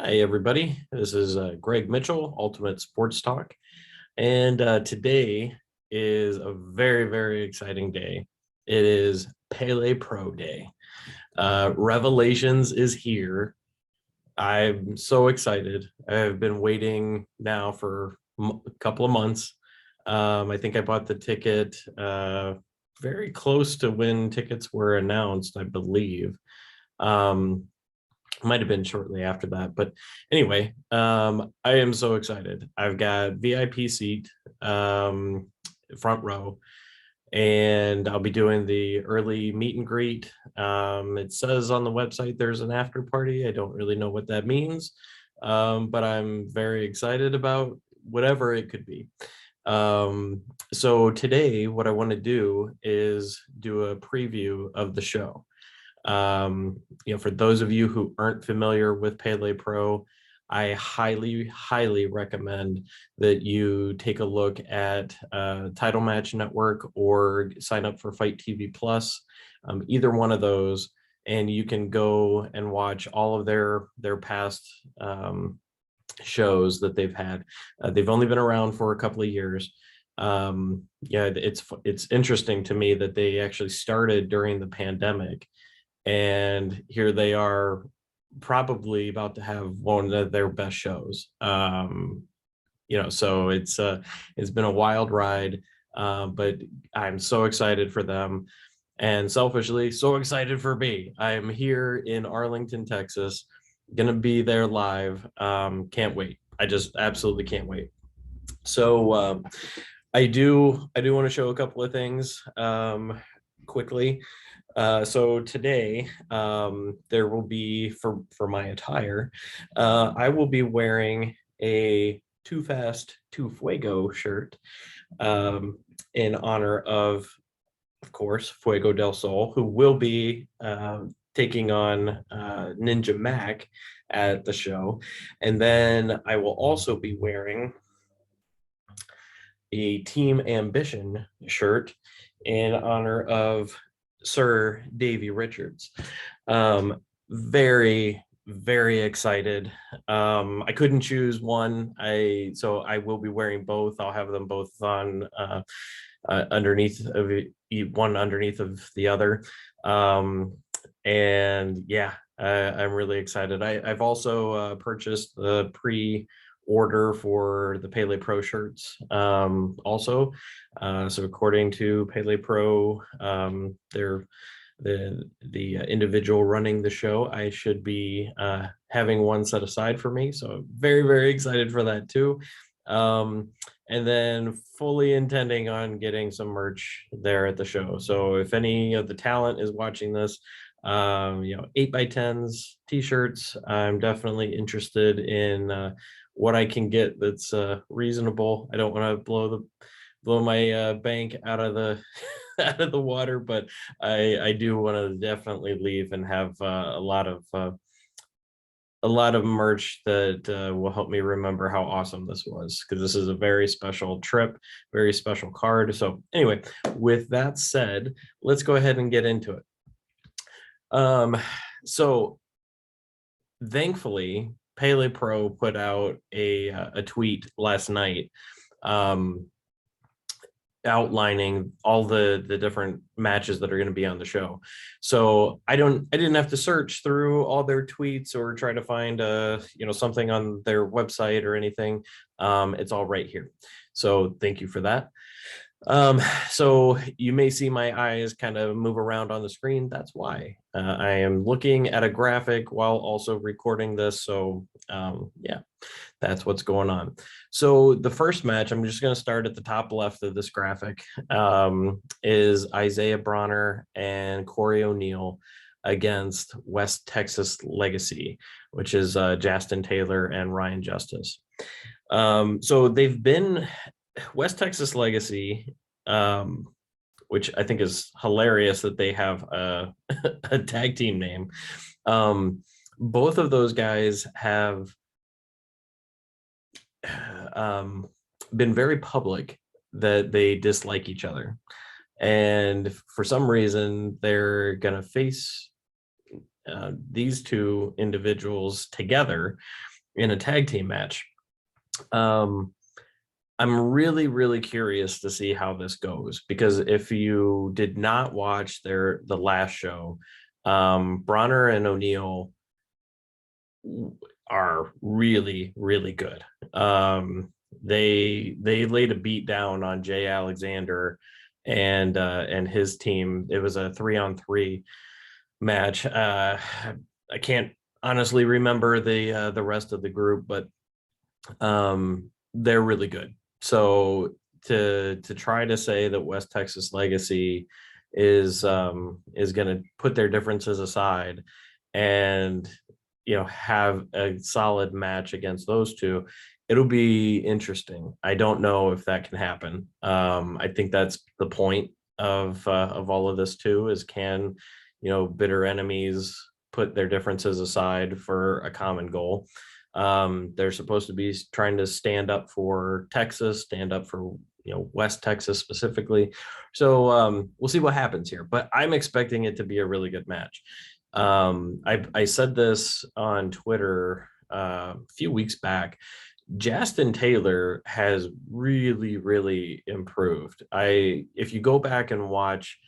Hi, everybody. This is Greg Mitchell, Ultimate Sports Talk. And today is a very, very exciting day. It is Pele Pro Day. Revelations is here. I'm so excited. I've been waiting now for a couple of months. I think I bought the ticket very close to when tickets were announced, I believe. Um, might have been shortly after that, but anyway, I am so excited. I've got VIP seat, front row, and I'll be doing the early meet and greet. It says on the website there's an after party. I don't really know what that means, but I'm very excited about whatever it could be. So today what I want to do is do a preview of the show. For those of you who aren't familiar with Pele Pro, I highly recommend that you take a look at Title Match Network or sign up for Fight TV Plus, either one of those, and you can go and watch all of their past shows that they've had. They've only been around for a couple of years. It's interesting to me that they actually started during the pandemic, and here they are probably about to have one of their best shows. So it's been a wild ride, but I'm so excited for them, and selfishly so excited for me. I'm here in Arlington, Texas, gonna be there live. Can't wait. I just absolutely can't wait. So I do want to show a couple of things quickly. So today, there will be for my attire, I will be wearing a Too Fast, Too Fuego shirt, in honor of course, Fuego del Sol, who will be taking on Ninja Mac at the show. And then I will also be wearing a Team Ambition shirt in honor of Sir Davey Richards. Very, very excited. I couldn't choose one. So I will be wearing both. I'll have them both on underneath of one underneath of the other. And yeah, I'm really excited. I've also purchased the pre-order for the Pele Pro shirts also. So according to Pele Pro, they're the individual running the show. I should be having one set aside for me. So very, very excited for that too. And then fully intending on getting some merch there at the show. So if any of the talent is watching this, 8x10s, t-shirts, I'm definitely interested in what I can get that's reasonable. I don't want to blow my bank out of the out of the water, but I do want to definitely leave and have a lot of merch that will help me remember how awesome this was, because this is a very special trip, very special card. So anyway, with that said, let's go ahead and get into it. So thankfully, Pele Pro put out a tweet last night, outlining all the different matches that are going to be on the show. So I didn't have to search through all their tweets or try to find something on their website or anything. It's all right here. So thank you for that. So you may see my eyes kind of move around on the screen. That's why I am looking at a graphic while also recording this. So yeah, that's what's going on. So the first match, I'm just going to start at the top left of this graphic, is Isaiah Bronner and Corey O'Neill against West Texas Legacy, which is Justin Taylor and Ryan Justice. So they've been West Texas Legacy, which I think is hilarious that they have a, a tag team name. Both of those guys have been very public that they dislike each other, and for some reason they're gonna face these two individuals together in a tag team match. Um, I'm really, really curious to see how this goes, because if you did not watch the last show, Bronner and O'Neill are really, really good. They laid a beat down on Jay Alexander and his team. It was a 3-on-3 match. I can't honestly remember the rest of the group, but they're really good. So to try to say that West Texas Legacy is going to put their differences aside and have a solid match against those two, it'll be interesting. I don't know if that can happen. I think that's the point of all of this too, is can bitter enemies put their differences aside for a common goal. They're supposed to be trying to stand up for Texas, stand up for West Texas specifically. So we'll see what happens here, but I'm expecting it to be a really good match. I said this on Twitter a few weeks back. Justin Taylor has really, really improved. If you go back and watch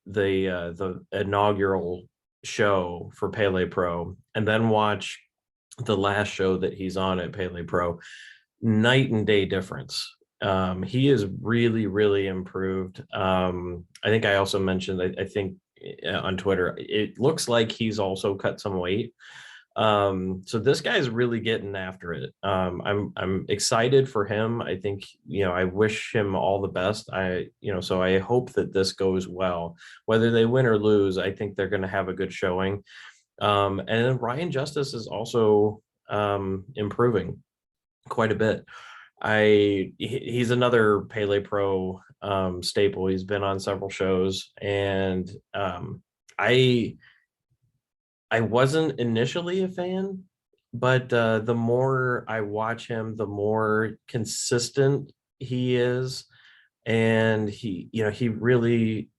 the inaugural show for Pele Pro and then watch the last show that he's on at Pele Pro, night and day difference. He is really, really improved. I think I also mentioned, I think on Twitter, it looks like he's also cut some weight. So this guy's really getting after it. I'm excited for him. I think, I wish him all the best. So I hope that this goes well. Whether they win or lose, I think they're going to have a good showing. And then Ryan Justice is also improving quite a bit. He's another Pele Pro staple. He's been on several shows, and I wasn't initially a fan, but the more I watch him, the more consistent he is, and he really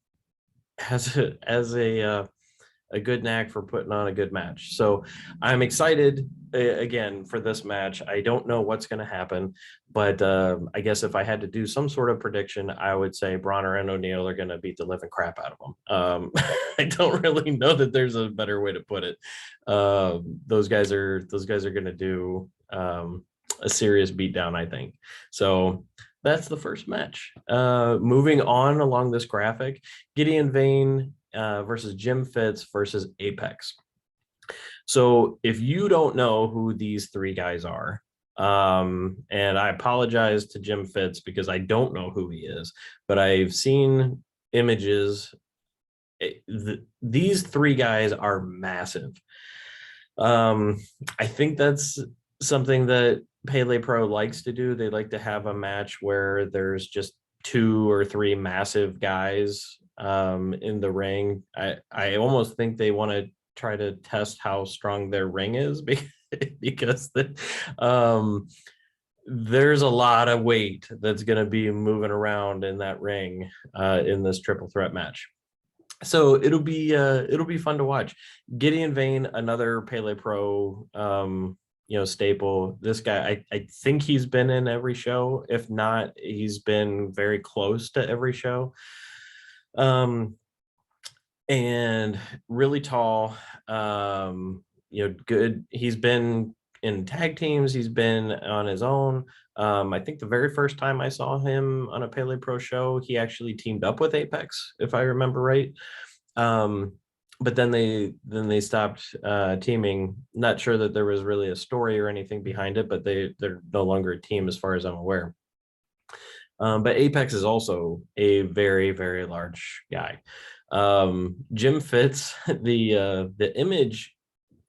has a good knack for putting on a good match. So I'm excited again for this match. I don't know what's going to happen, but I guess if I had to do some sort of prediction, I would say Bronner and O'Neill are going to beat the living crap out of them. I don't really know that there's a better way to put it. Those guys are going to do a serious beatdown, I think. So that's the first match. Moving on along this graphic, Gideon Vane versus Jim Fitz versus Apex. So if you don't know who these three guys are, and I apologize to Jim Fitz because I don't know who he is, but I've seen images. These three guys are massive. I think that's something that Pele Pro likes to do. They like to have a match where there's just 2 or 3 massive guys in the ring. I almost think they want to try to test how strong their ring is because there's a lot of weight that's going to be moving around in that ring in this triple threat match. So it'll be fun to watch. Gideon Vane, another Pele Pro staple. This guy, I think he's been in every show. If not, he's been very close to every show. And really tall, good. He's been in tag teams. He's been on his own. I think the very first time I saw him on a Pele Pro show, he actually teamed up with Apex, if I remember right. But then they stopped teaming. Not sure that there was really a story or anything behind it, but they're no longer a team as far as I'm aware. But Apex is also a very, very large guy. Jim Fitz, the image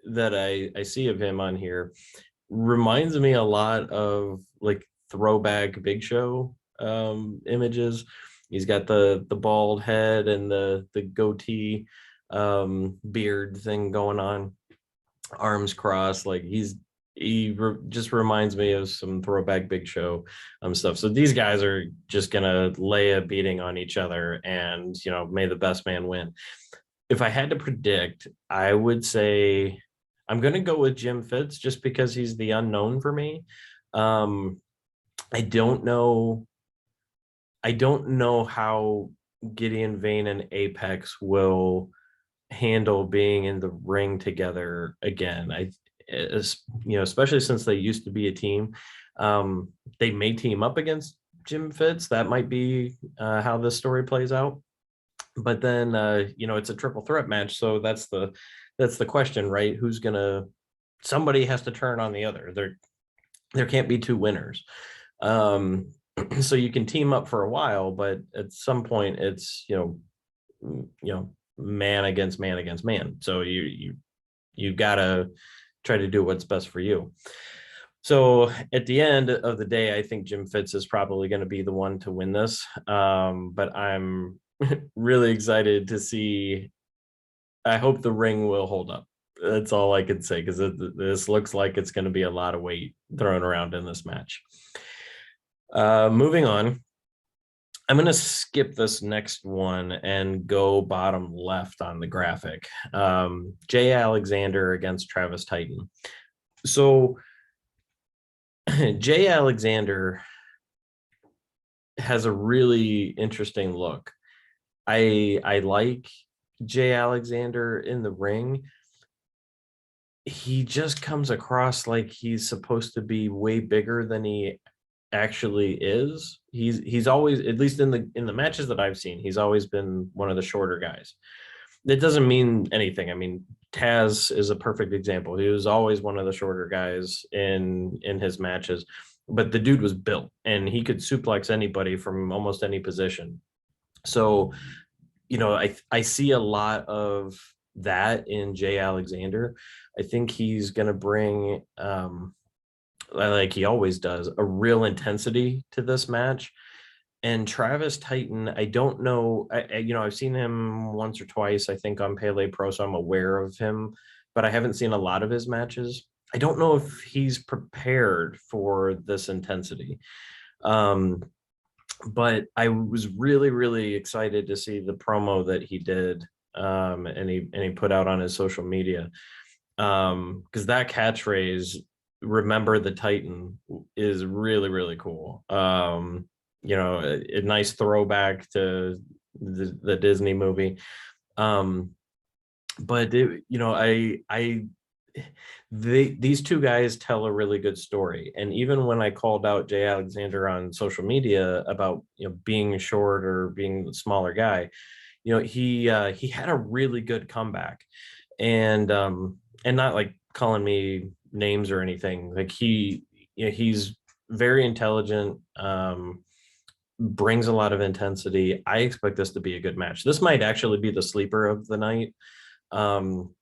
that I see of him on here reminds me a lot of like throwback Big Show images. He's got the bald head and the goatee beard thing going on, arms crossed. Like just reminds me of some throwback Big Show stuff. So these guys are just gonna lay a beating on each other, and may the best man win. If I had to predict, I would say I'm going to go with Jim Fitz just because he's the unknown for me. Um, I don't know. I don't know how Gideon Vane and Apex will handle being in the ring together again. Especially since they used to be a team, they may team up against Jim Fitz. That might be how this story plays out. But then, it's a triple threat match, so that's the question, right? Who's gonna? Somebody has to turn on the other. There can't be two winners. Um, so you can team up for a while, but at some point, it's man against man against man. So you gotta try to do what's best for you. So at the end of the day, I think Jim Fitz is probably going to be the one to win this. But I'm really excited to see. I hope the ring will hold up. That's all I can say because this looks like it's going to be a lot of weight thrown around in this match. Moving on, I'm going to skip this next one and go bottom left on the graphic. Jay Alexander against Travis Titan. So Jay Alexander has a really interesting look. I like Jay Alexander in the ring. He just comes across like he's supposed to be way bigger than he actually is. He's always, at least in the matches that I've seen, he's always been one of the shorter guys. That doesn't mean anything. I mean, Taz is a perfect example. He was always one of the shorter guys in his matches, but the dude was built and he could suplex anybody from almost any position. So, I see a lot of that in Jay Alexander. I think he's going to bring like he always does, a real intensity to this match. And Travis Titan, I don't know. I've seen him once or twice, I think, on Pele Pro, so I'm aware of him, but I haven't seen a lot of his matches. I don't know if he's prepared for this intensity. Um, but I was really, really excited to see the promo that he did, and he put out on his social media, because that catchphrase, "Remember the Titan," is really, really cool. A nice throwback to the Disney movie. Um, but these two guys tell a really good story. And even when I called out Jay Alexander on social media about being short or being the smaller guy, he had a really good comeback. And not like calling me names or anything. Like he's very intelligent, brings a lot of intensity. I expect this to be a good match. This might actually be the sleeper of the night. um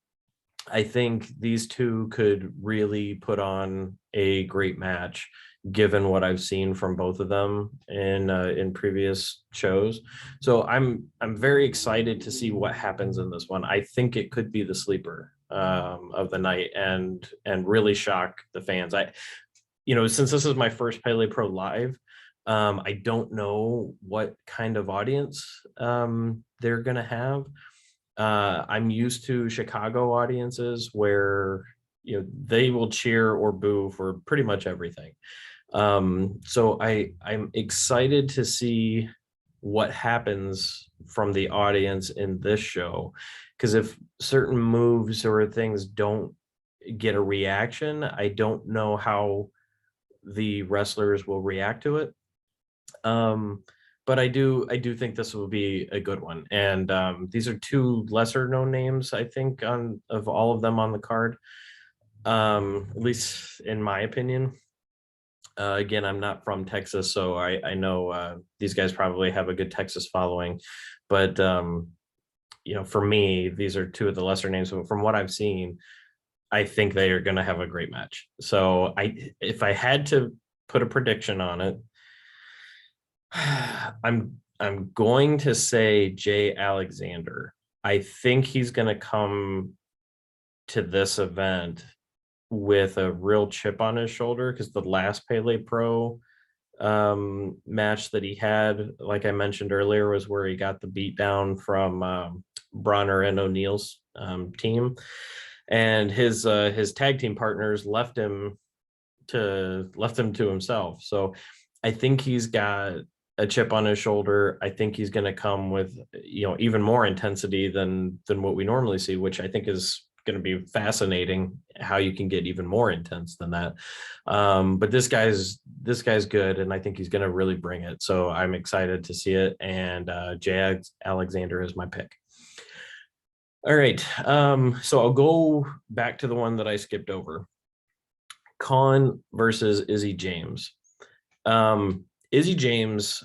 I think these two could really put on a great match, given what I've seen from both of them in previous shows. So I'm very excited to see what happens in this one. I think it could be the sleeper of the night and really shock the fans. Since this is my first Pele Pro live, I don't know what kind of audience they're gonna have. I'm used to Chicago audiences where they will cheer or boo for pretty much everything. So I'm excited to see what happens from the audience in this show, because if certain moves or things don't get a reaction, I don't know how the wrestlers will react to it. Um, but I do think this will be a good one. And these are two lesser known names, I think, on of all of them on the card. At least in my opinion. Again, I'm not from Texas, so I know these guys probably have a good Texas following, but for me, these are two of the lesser names. But from what I've seen, I think they are going to have a great match. So if I had to put a prediction on it, I'm going to say Jay Alexander. I think he's going to come to this event with a real chip on his shoulder, because the last Pele Pro match that he had, like I mentioned earlier, was where he got the beat down from Bronner and O'Neill's team. and his tag team partners left him to himself. So I think he's got a chip on his shoulder. I think he's going to come with, even more intensity than what we normally see, which I think is going to be fascinating how you can get even more intense than that. But this guy's good, and I think he's going to really bring it. So I'm excited to see it. And Jay Alexander is my pick. All right. So I'll go back to the one that I skipped over. Khan versus Izzy James. Izzy James,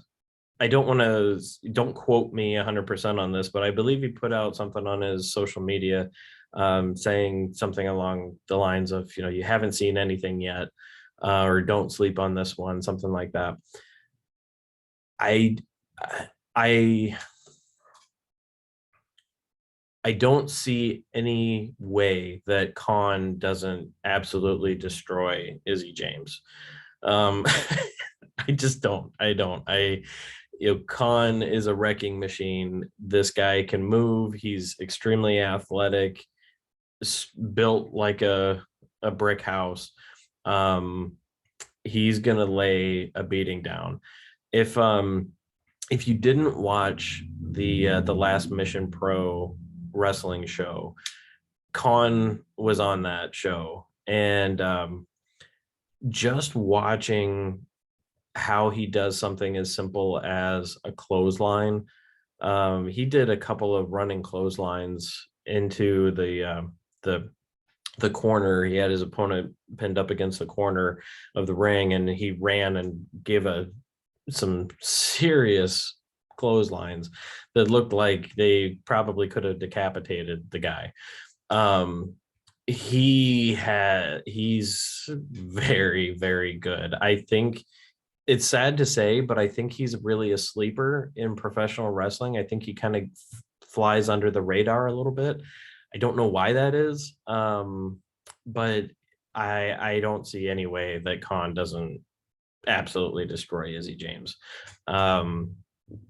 don't quote me 100% on this, but I believe he put out something on his social media saying something along the lines of, you haven't seen anything yet, or don't sleep on this one, something like that. I don't see any way that Khan doesn't absolutely destroy Izzy James. I just don't. Khan is a wrecking machine. This guy can move. He's extremely athletic, built like a brick house. He's gonna lay a beating down. If you didn't watch the last Mission Pro wrestling show, Khan was on that show, and just watching how he does something as simple as a clothesline. He did a couple of running clotheslines into the corner. He had his opponent pinned up against the corner of the ring, and he ran and gave some serious clotheslines that looked like they probably could have decapitated the guy. He's very, very good. I think it's sad to say, but I think he's really a sleeper in professional wrestling. I think he kind of flies under the radar a little bit. I don't know why that is, but I don't see any way that Khan doesn't absolutely destroy Izzy James.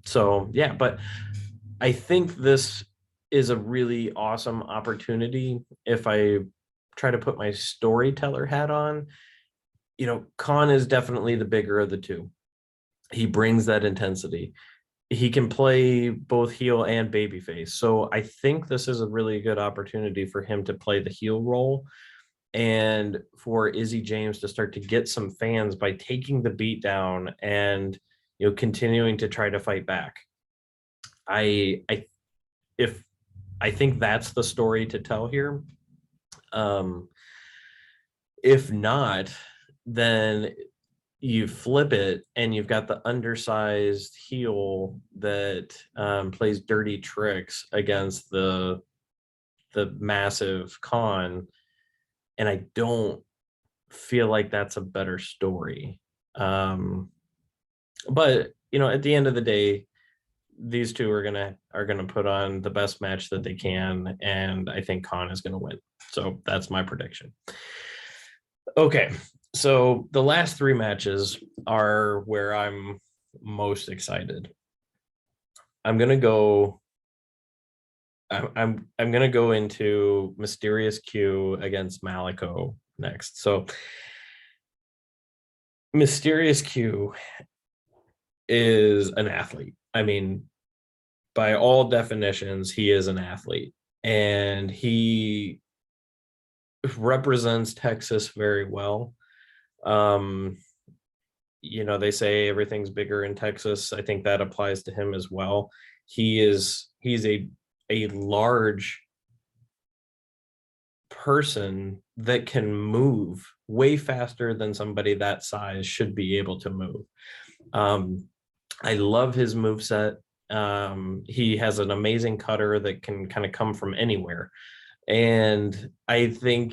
So yeah, but I think this is a really awesome opportunity. If I try to put my storyteller hat on, Khan is definitely the bigger of the two. He brings that intensity. He can play both heel and babyface. So I think this is a really good opportunity for him to play the heel role, and for Izzy James to start to get some fans by taking the beat down and continuing to try to fight back. I think that's the story to tell here. If not, then you flip it and you've got the undersized heel that plays dirty tricks against the massive Khan, and I don't feel like that's a better story. But at the end of the day, these two are gonna put on the best match that they can, and I think Khan is gonna win. So that's my prediction. Okay, so the last three matches are where I'm most excited. I'm gonna go into Mysterious Q against Malico next. So Mysterious Q is an athlete. I mean, by all definitions, he is an athlete, and he represents Texas very well. They say everything's bigger in Texas. I think that applies to him as well. He's a large person that can move way faster than somebody that size should be able to move. I love his moveset. He has an amazing cutter that can kind of come from anywhere. And I think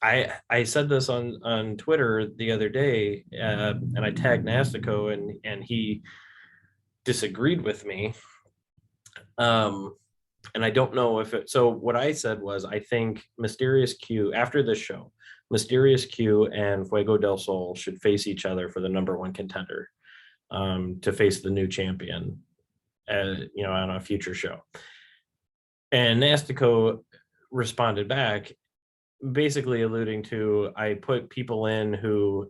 I said this on Twitter the other day, and I tagged Nastico, and he disagreed with me. And I don't know so what I said was, I think Mysterious Q, after this show, Mysterious Q and Fuego del Sol should face each other for the #1 contender, to face the new champion, on a future show. And Nastico responded back, basically alluding to, I put people in who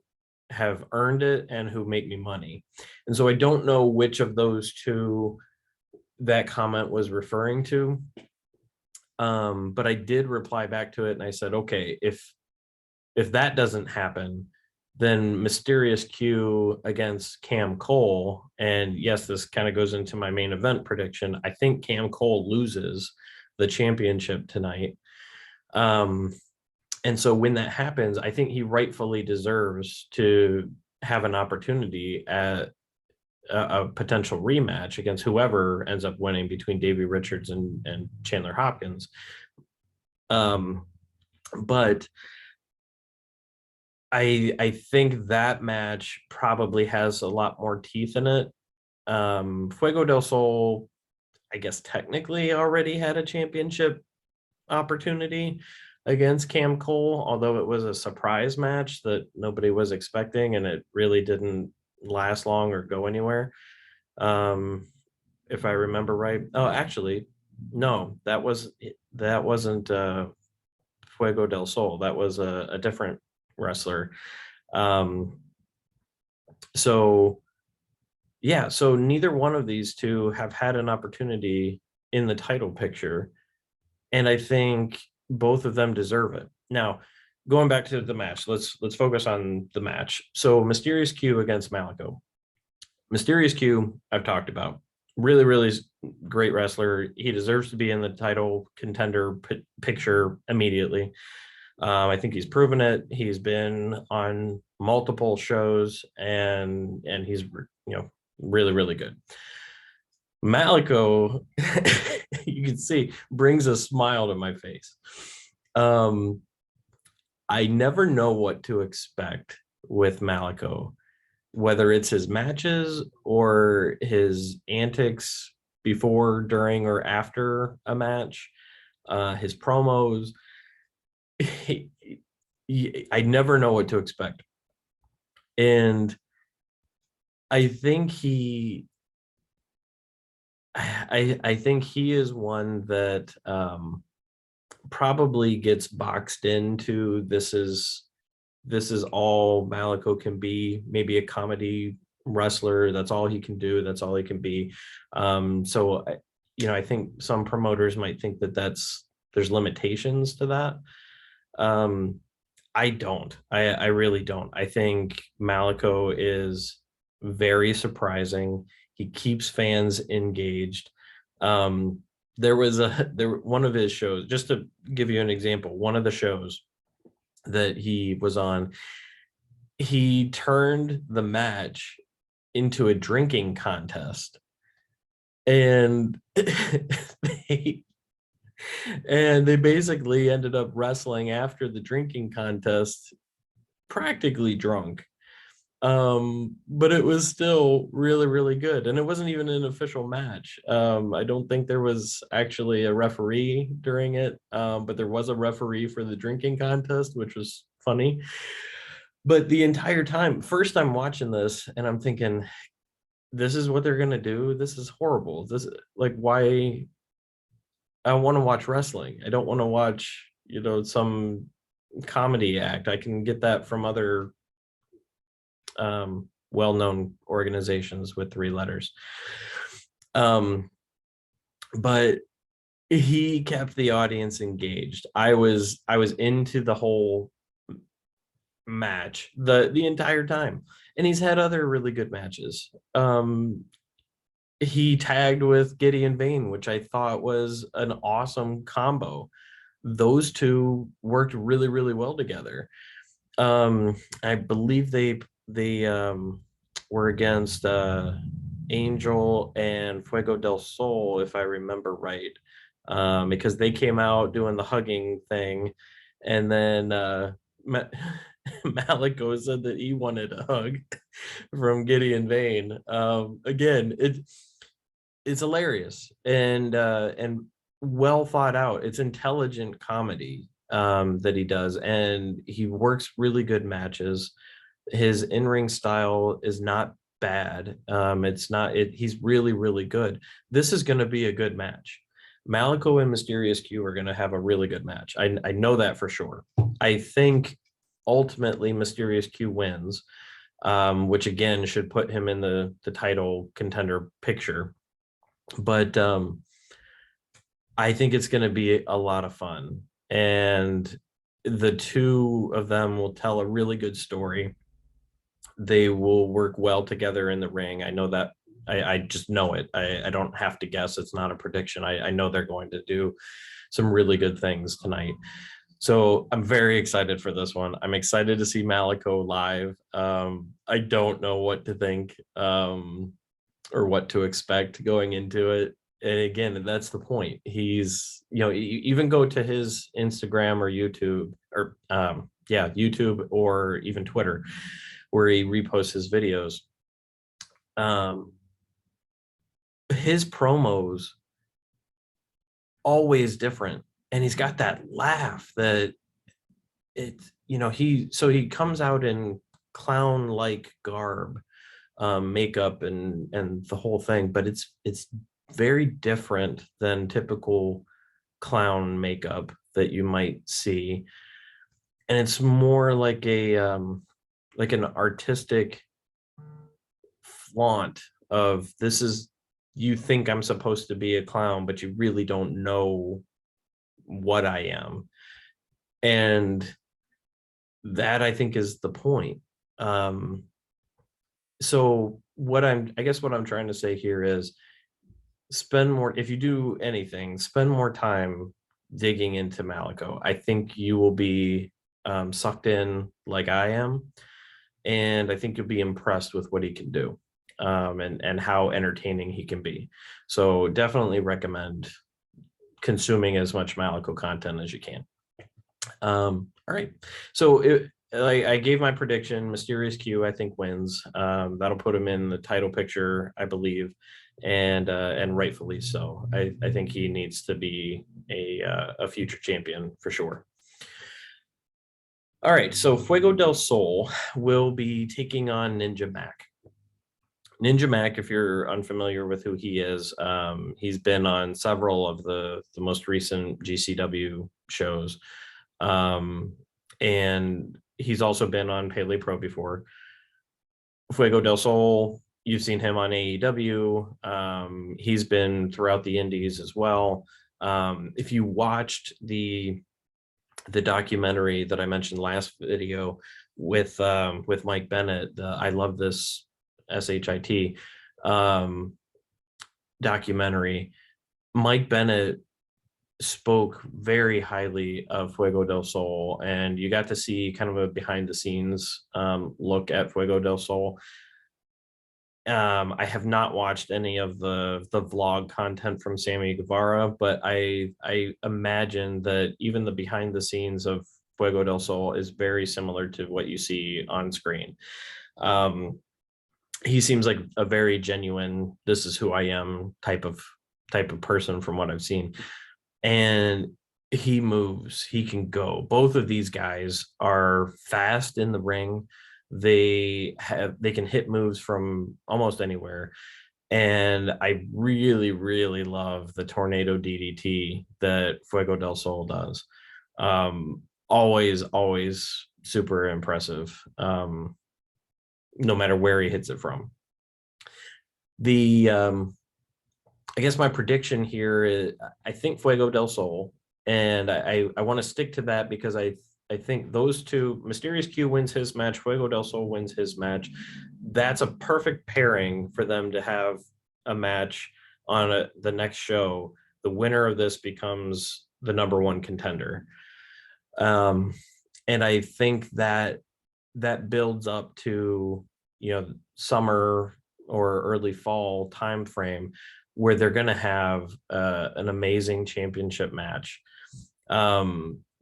have earned it and who make me money. And so I don't know which of those two that comment was referring to. But I did reply back to it and I said, okay, if that doesn't happen, then Mysterious Q against Cam Cole. And yes, this kind of goes into my main event prediction. I think Cam Cole loses the championship tonight. And so when that happens, I think he rightfully deserves to have an opportunity at a potential rematch against whoever ends up winning between Davey Richards and Chandler Hopkins. But I think that match probably has a lot more teeth in it. Fuego del Sol, I guess technically already had a championship opportunity against Cam Cole, although it was a surprise match that nobody was expecting and it really didn't last long or go anywhere. If I remember right. Oh, actually, no, that wasn't Fuego del Sol. That was a different wrestler. So yeah, so neither one of these two have had an opportunity in the title picture, and I think both of them deserve it. Now, going back to the match, let's focus on the match. So Mysterious Q against Malico. Mysterious Q, I've talked about. Really, really great wrestler. He deserves to be in the title contender picture immediately. I think he's proven it. He's been on multiple shows, and he's really, really good. Malico, you can see, brings a smile to my face. I never know what to expect with Malico, whether it's his matches or his antics before, during, or after a match, his promos. I never know what to expect. And I think I think he is one that probably gets boxed into this is all Malico can be, maybe a comedy wrestler. That's all he can do. That's all he can be. So, I think some promoters might think that there's limitations to that. I don't. I really don't. I think Malico is very surprising. He keeps fans engaged. There was one of his shows, just to give you an example, one of the shows that he was on, he turned the match into a drinking contest. And they basically ended up wrestling after the drinking contest practically drunk. But it was still really, really good. And it wasn't even an official match. I don't think there was actually a referee during it, but there was a referee for the drinking contest, which was funny. But the entire time, first I'm watching this and I'm thinking, this is what they're going to do. This is horrible. This, like, why? I want to watch wrestling. I don't want to watch, some comedy act. I can get that from other well-known organizations with 3 letters. But he kept the audience engaged. I was into the whole match the entire time, and he's had other really good matches. He tagged with Gideon Vane, which I thought was an awesome combo. Those two worked really, really well together. I believe they were against Angel and Fuego del Sol, if I remember right, because they came out doing the hugging thing, and then Malico said that he wanted a hug from Gideon Vane. Again, it's hilarious and well thought out. It's intelligent comedy that he does, and he works really good matches. His in-ring style is not bad. He's really, really good. This is going to be a good match. Malico and Mysterious Q are going to have a really good match. I know that for sure. I think ultimately Mysterious Q wins, which again should put him in the title contender picture. But I think it's going to be a lot of fun. And the two of them will tell a really good story. They will work well together in the ring. I know that. I just know it. I don't have to guess. It's not a prediction. I know they're going to do some really good things tonight. So I'm very excited for this one. I'm excited to see Malico live. I don't know what to think or what to expect going into it. And again, that's the point. He's, even go to his Instagram or YouTube or YouTube or even Twitter, where he reposts his videos. His promos always different, and he's got that laugh that he comes out in clown like garb, makeup and the whole thing, but it's very different than typical clown makeup that you might see, and it's more like an artistic flaunt of, this is, you think I'm supposed to be a clown, but you really don't know what I am. And that, I think, is the point. So what I'm trying to say here is, spend more, if you do anything, spend more time digging into Malico. I think you will be sucked in like I am, and I think you'll be impressed with what he can do, and how entertaining he can be. So definitely recommend consuming as much Malico content as you can. All right, so I gave my prediction. Mysterious Q, I think, wins. That'll put him in the title picture, I believe, and rightfully so. I think he needs to be a future champion for sure. All right, so Fuego del Sol will be taking on Ninja Mac. Ninja Mac, if you're unfamiliar with who he is, he's been on several of the most recent GCW shows. And he's also been on Pele Pro before. Fuego del Sol, you've seen him on AEW. He's been throughout the indies as well. If you watched the documentary that I mentioned last video with Mike Bennett, I Love This SHIT documentary, Mike Bennett spoke very highly of Fuego del Sol, and you got to see kind of a behind the scenes look at Fuego del Sol. I have not watched any of the vlog content from Sammy Guevara, but I imagine that even the behind the scenes of Fuego del Sol is very similar to what you see on screen. He seems like a very genuine, this is who I am type of person from what I've seen. And he moves, he can go. Both of these guys are fast in the ring. They can hit moves from almost anywhere. And I really, really love the tornado DDT that Fuego del Sol does. Always super impressive. No matter where he hits it from. I guess my prediction here is, I think Fuego del Sol, and I want to stick to that because I think those two, Mysterious Q wins his match, Fuego del Sol wins his match. That's a perfect pairing for them to have a match on the next show. The winner of this becomes the #1 contender. And I think that builds up to, summer or early fall time frame, where they're going to have an amazing championship match.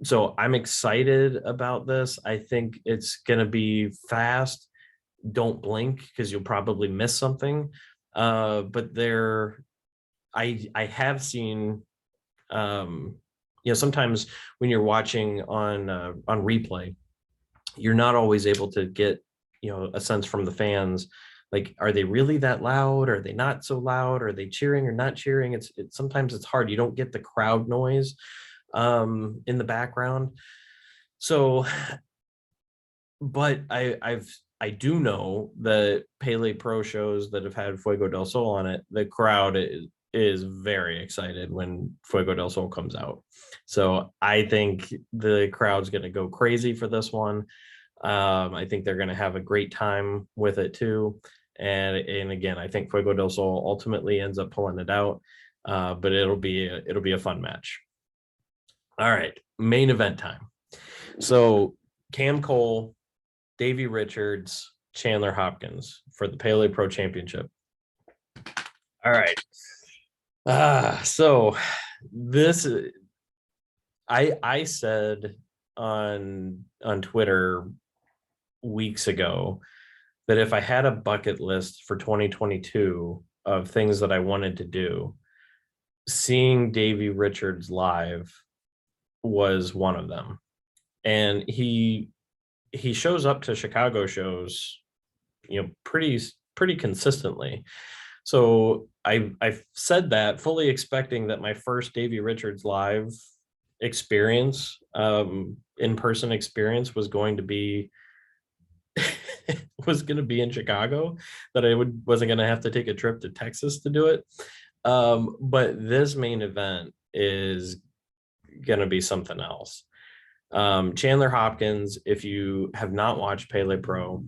So I'm excited about this. I think it's going to be fast. Don't blink because you'll probably miss something. But I have seen, sometimes when you're watching on replay, you're not always able to get, a sense from the fans like, are they really that loud? Are they not so loud? Are they cheering or not cheering? It's sometimes it's hard. You don't get the crowd noise in the background. So, but I do know that Pele Pro shows that have had Fuego del Sol on it, the crowd is very excited when Fuego del Sol comes out. So I think the crowd's going to go crazy for this one. I think they're going to have a great time with it too. And again, I think Fuego del Sol ultimately ends up pulling it out. But it'll be a fun match. All right, main event time. So Cam Cole, Davey Richards, Chandler Hopkins for the Pele Pro Championship. All right. So this I said on Twitter weeks ago that if I had a bucket list for 2022 of things that I wanted to do, seeing Davey Richards live was one of them. And he shows up to Chicago shows, pretty consistently. So I said that fully expecting that my first Davey Richards live experience, in person experience, was going to be in Chicago, that I wasn't going to have to take a trip to Texas to do it. But this main event is going to be something else. Chandler Hopkins, if you have not watched Pele Pro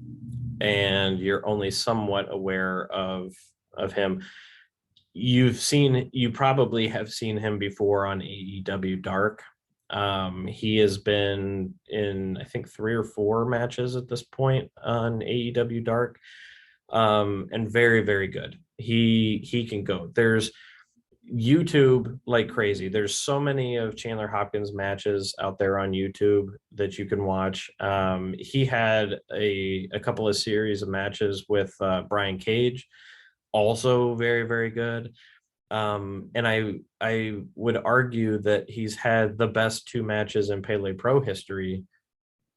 and you're only somewhat aware of him, you probably have seen him before on AEW Dark. He has been in, I think, 3 or 4 matches at this point on AEW Dark, and very, very good. He can go. There's YouTube like crazy. There's so many of Chandler Hopkins matches out there on YouTube that you can watch. He had a couple of series of matches with Brian Cage, also very, very good. And I would argue that he's had the best 2 matches in Pele Pro history,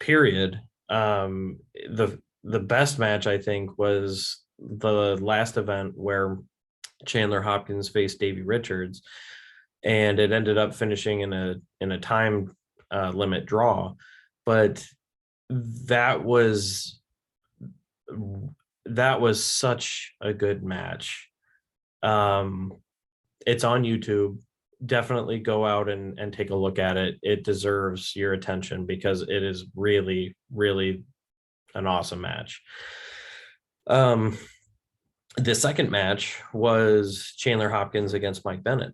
period. The best match, I think, was the last event where Chandler Hopkins faced Davey Richards, and it ended up finishing in a time limit draw. But that was such a good match. It's on YouTube. Definitely go out and take a look at it. It deserves your attention because it is really, really an awesome match. The second match was Chandler Hopkins against Mike Bennett.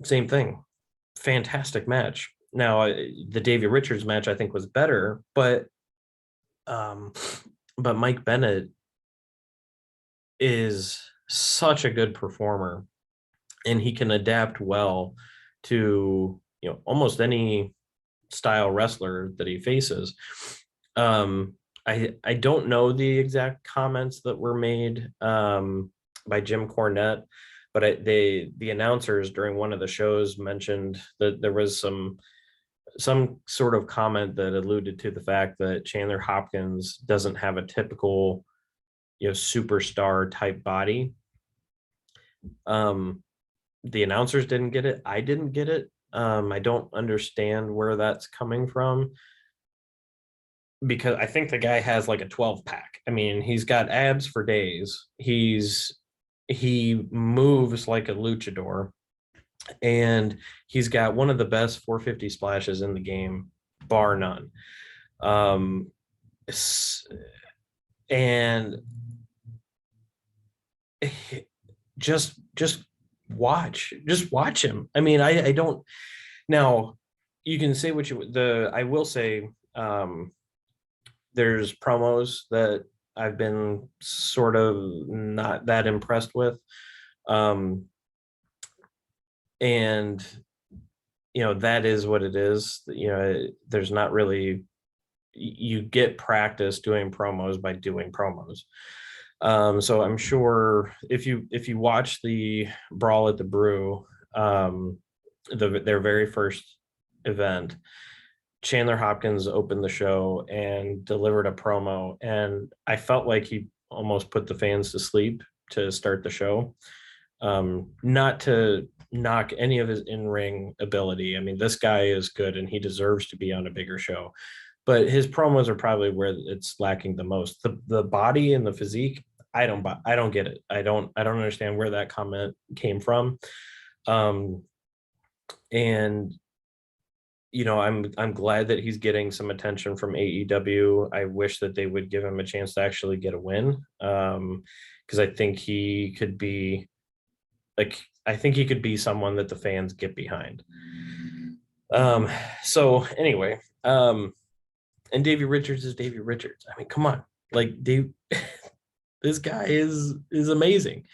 Same thing. Fantastic match. Now, the Davey Richards match I think was better, but Mike Bennett is such a good performer, and he can adapt well to almost any style wrestler that he faces. I don't know the exact comments that were made by Jim Cornette, but the announcers during one of the shows mentioned that there was some sort of comment that alluded to the fact that Chandler Hopkins doesn't have a typical superstar type body. The announcers didn't get it. I didn't get it. I don't understand where that's coming from, because I think the guy has like a 12-pack. I mean, he's got abs for days. He moves like a luchador, and he's got one of the best 450 splashes in the game, bar none. And just watch him. I mean, I don't. Now, you can say what I will say, there's promos that I've been sort of not that impressed with. And that is what it is. There's not really, you get practice doing promos by doing promos. So I'm sure if you watch the Brawl at the Brew, their very first event, Chandler Hopkins opened the show and delivered a promo, and I felt like he almost put the fans to sleep to start the show. Not to knock any of his in-ring ability. I mean, this guy is good and he deserves to be on a bigger show. But his promos are probably where it's lacking the most. The body and the physique, I don't get it. I don't understand where that comment came from. Um, and I'm glad that he's getting some attention from AEW. I wish that they would give him a chance to actually get a win. Because I think he could be I think he could be someone that the fans get behind. So anyway, and Davey Richards is Davey Richards. I mean, come on. Like Dave, this guy is amazing.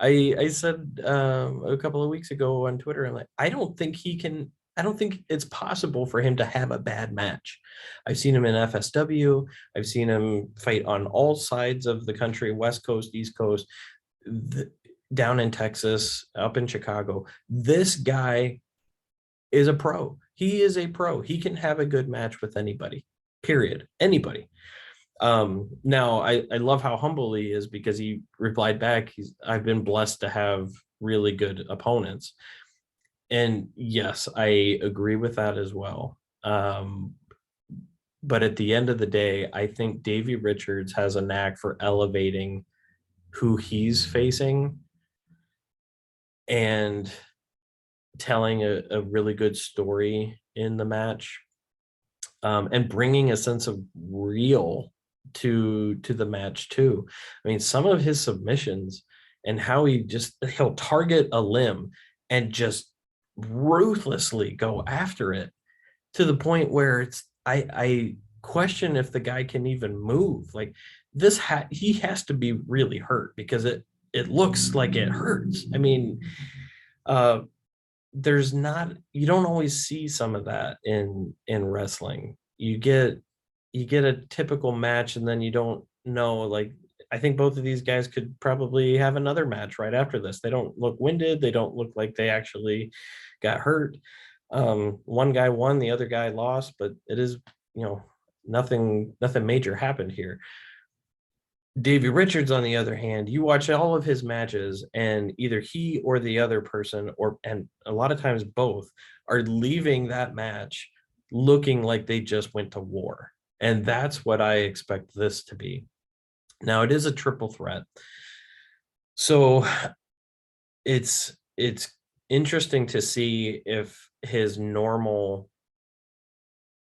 I said a couple of weeks ago on Twitter, I'm like, I don't think it's possible for him to have a bad match. I've seen him in FSW. I've seen him fight on all sides of the country, West Coast, East Coast, down in Texas, up in Chicago. This guy is a pro. He is a pro. He can have a good match with anybody, period. Anybody. Now I love how humble he is because he replied back, I've been blessed to have really good opponents. And yes, I agree with that as well. But at the end of the day, I think Davey Richards has a knack for elevating who he's facing and telling a really good story in the match, and bringing a sense of real to the match too. I mean, some of his submissions and how he'll target a limb and just ruthlessly go after it to the point where I question if the guy can even move. Like this, he has to be really hurt because it looks like it hurts. I mean, you don't always see some of that in wrestling. You get a typical match and then you don't know, like, I think both of these guys could probably have another match right after this. They don't look winded. They don't look like they actually got hurt. One guy won, the other guy lost, but it is, nothing major happened here. Davey Richards, on the other hand, you watch all of his matches and either he or the other person, and a lot of times both, are leaving that match looking like they just went to war. And that's what I expect this to be. Now it is a triple threat. So it's interesting to see if his normal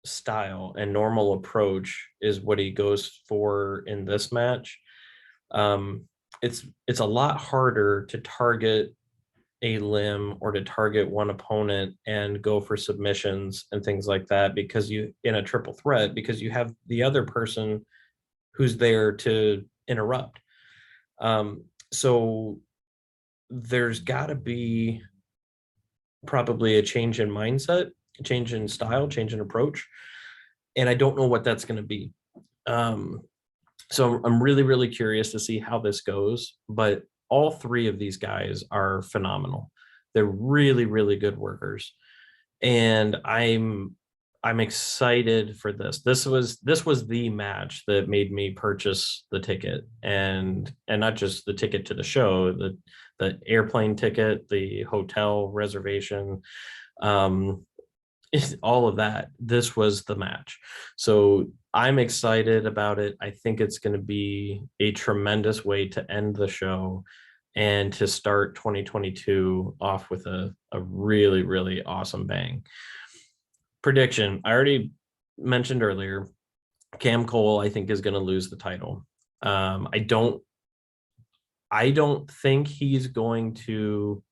style and normal approach is what he goes for in this match. It's a lot harder to target a limb or to target one opponent and go for submissions and things like that because you in a triple threat because you have the other person who's there to interrupt. So there's got to be probably a change in mindset, a change in style, change in approach, and I don't know what that's going to be. So I'm really, really curious to see how this goes, but all three of these guys are phenomenal. They're really, really good workers. And I'm excited for this. This was the match that made me purchase the ticket, and not just the ticket to the show, the airplane ticket, the hotel reservation, all of that. This was the match. So I'm excited about it. I think it's going to be a tremendous way to end the show and to start 2022 off with a really, really awesome bang. Prediction, I already mentioned earlier, Cam Cole, I think, is going to lose the title. I don't think he's going to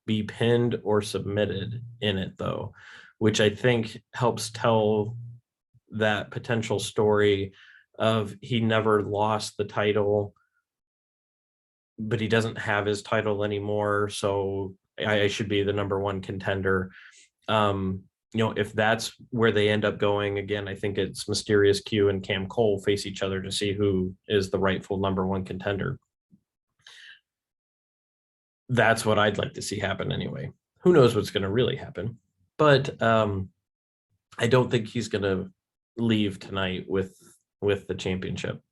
be pinned or submitted in it, though, which I think helps tell that potential story of he never lost the title, but he doesn't have his title anymore, so I should be the number one contender. If that's where they end up going, again, I think it's Mysterious Q and Cam Cole face each other to see who is the rightful number one contender. That's what I'd like to see happen anyway. Who knows what's going to really happen? But I don't think he's going to leave tonight with the championship.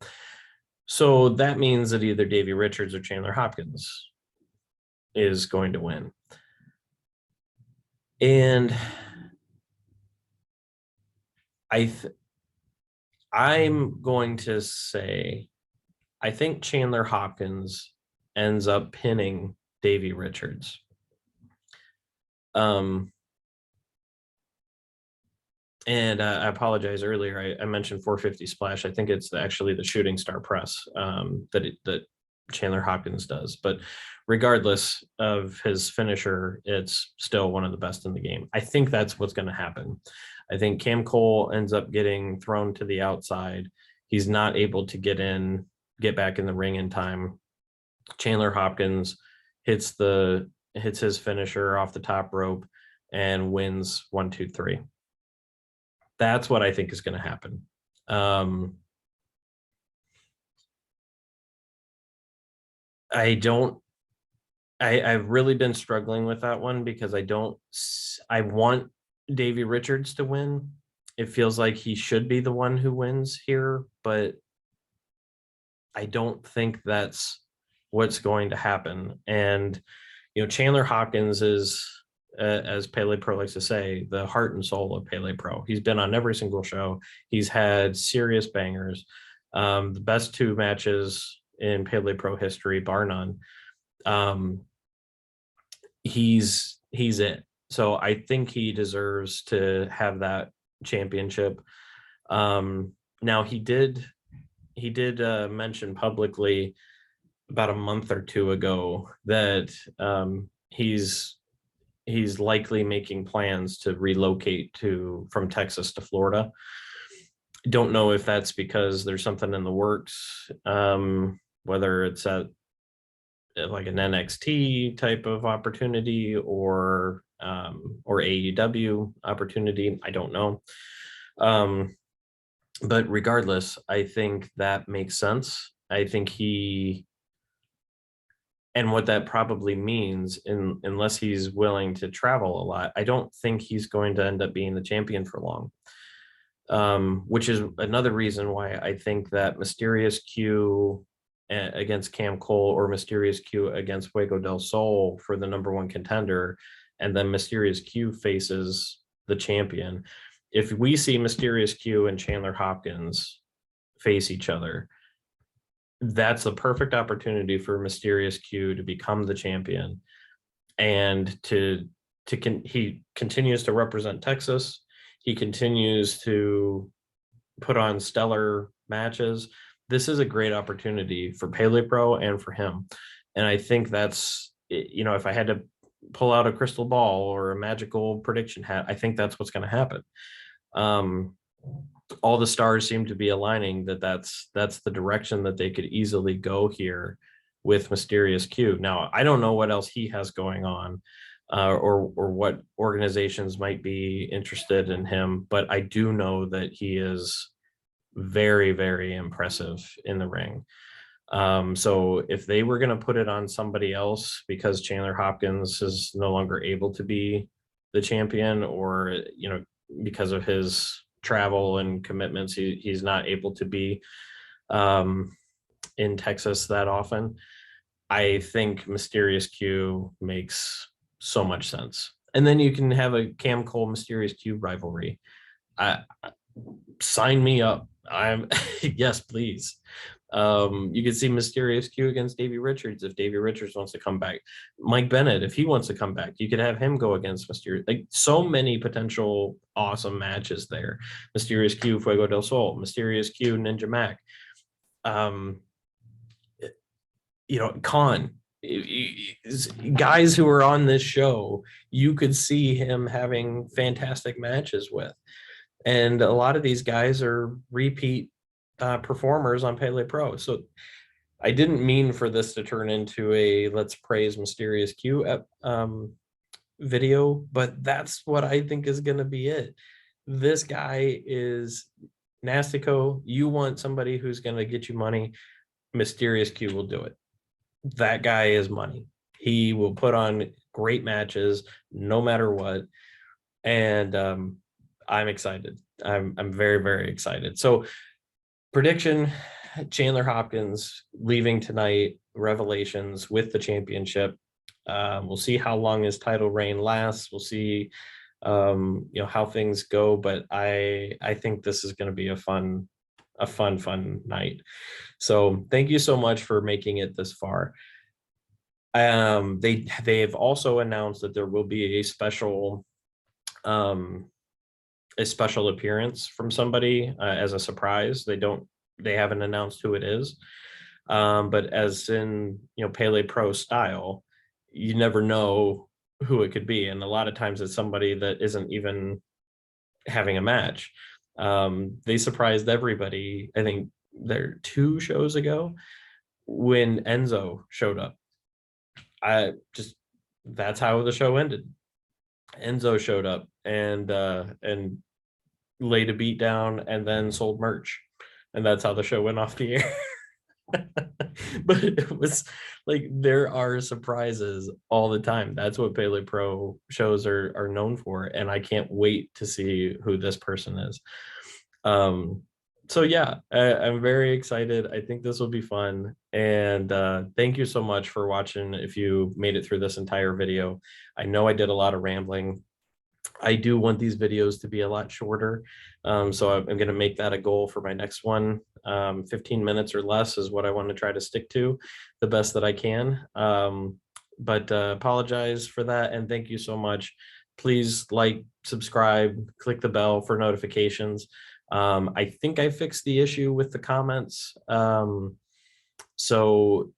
So that means that either Davey Richards or Chandler Hopkins is going to win. And I'm going to say I think Chandler Hopkins ends up pinning Davey Richards. Um, and I apologize earlier. I mentioned 450 splash. I think it's actually the shooting star press that Chandler Hopkins does. But regardless of his finisher, it's still one of the best in the game. I think that's what's going to happen. I think Cam Cole ends up getting thrown to the outside. He's not able to get back in the ring in time. Chandler Hopkins hits his finisher off the top rope and wins 1, 2, 3. That's what I think is going to happen. I don't. I've really been struggling with that one because I want Davey Richards to win. It feels like he should be the one who wins here, but I don't think that's what's going to happen. And Chandler Hopkins is, as Pele Pro likes to say, the heart and soul of Pele Pro. He's been on every single show. He's had serious bangers. The best 2 matches in Pele Pro history, bar none. He's it. So I think he deserves to have that championship. Now he did mention publicly about a month or 2 ago that he's likely making plans to relocate from Texas to Florida. Don't know if that's because there's something in the works, whether it's at like an NXT type of opportunity or AEW opportunity. I don't know. But regardless, I think that makes sense. I think and what that probably means, unless he's willing to travel a lot, I don't think he's going to end up being the champion for long. Which is another reason why I think that Mysterious Q against Cam Cole or Mysterious Q against Fuego del Sol for the #1 contender, and then Mysterious Q faces the champion. If we see Mysterious Q and Chandler Hopkins face each other, that's a perfect opportunity for Mysterious Q to become the champion, and he continues to represent Texas. He continues to put on stellar matches. This is a great opportunity for Pele Pro and for him. And I think that's, if I had to pull out a crystal ball or a magical prediction hat, I think that's what's going to happen. All the stars seem to be aligning that's the direction that they could easily go here with Mysterious Q. Now, I don't know what else he has going on, or what organizations might be interested in him, but I do know that he is very, very impressive in the ring. So if they were going to put it on somebody else because Chandler Hopkins is no longer able to be the champion, or because of his travel and commitments, he's not able to be in Texas that often, I think Mysterious Q makes so much sense. And then you can have a Cam Cole Mysterious Q rivalry. Sign me up. I'm yes, please. You can see Mysterious Q against Davey Richards if Davey Richards wants to come back. Mike Bennett, if he wants to come back, you could have him go against Mysterious. Like, so many potential awesome matches there. Mysterious Q, Fuego del Sol, Mysterious Q, Ninja Mac. Khan, guys who are on this show, you could see him having fantastic matches with. And a lot of these guys are repeat performers on Pele Pro. So I didn't mean for this to turn into a let's praise Mysterious Q video, but that's what I think is going to be it. This guy is Nastico. You want somebody who's going to get you money, Mysterious Q will do it. That guy is money. He will put on great matches no matter what. And I'm excited. I'm very, very excited. So prediction, Chandler Hopkins leaving tonight, revelations with the championship. We'll see how long his title reign lasts. We'll see, how things go. But I think this is going to be a fun night. So thank you so much for making it this far. They've also announced that there will be um, a special appearance from somebody as a surprise. They haven't announced who it is. But as in, Pele Pro style, you never know who it could be. And a lot of times it's somebody that isn't even having a match. They surprised everybody, I think there 2 shows ago when Enzo showed up. I just That's how the show ended. Enzo showed up and laid a beat down and then sold merch. And that's how the show went off the air. But it was like there are surprises all the time. That's what Pele Pro shows are known for, and I can't wait to see who this person is. Um, so yeah, I'm very excited. I think this will be fun, and thank you so much for watching. If you made it through this entire video, I know I did a lot of rambling. I do want these videos to be a lot shorter. So I'm going to make that a goal for my next one. 15 minutes or less is what I want to try to stick to the best that I can. But apologize for that. And thank you so much. Please like, subscribe, click the bell for notifications. I think I fixed the issue with the comments. So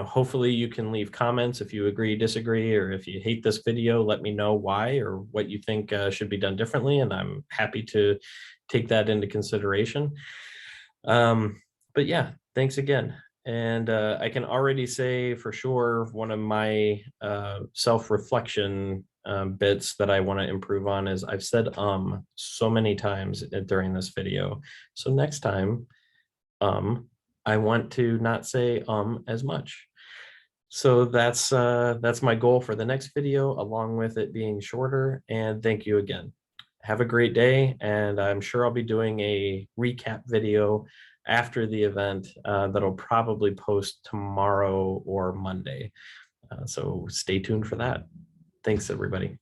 hopefully you can leave comments if you agree, disagree, or if you hate this video, let me know why or what you think should be done differently. And I'm happy to take that into consideration. But yeah, thanks again. And I can already say for sure, one of my self-reflection bits that I want to improve on is I've said so many times during this video. So next time, I want to not say as much. So that's my goal for the next video, along with it being shorter. And thank you again. Have a great day, and I'm sure I'll be doing a recap video after the event that'll probably post tomorrow or Monday. So stay tuned for that. Thanks, everybody.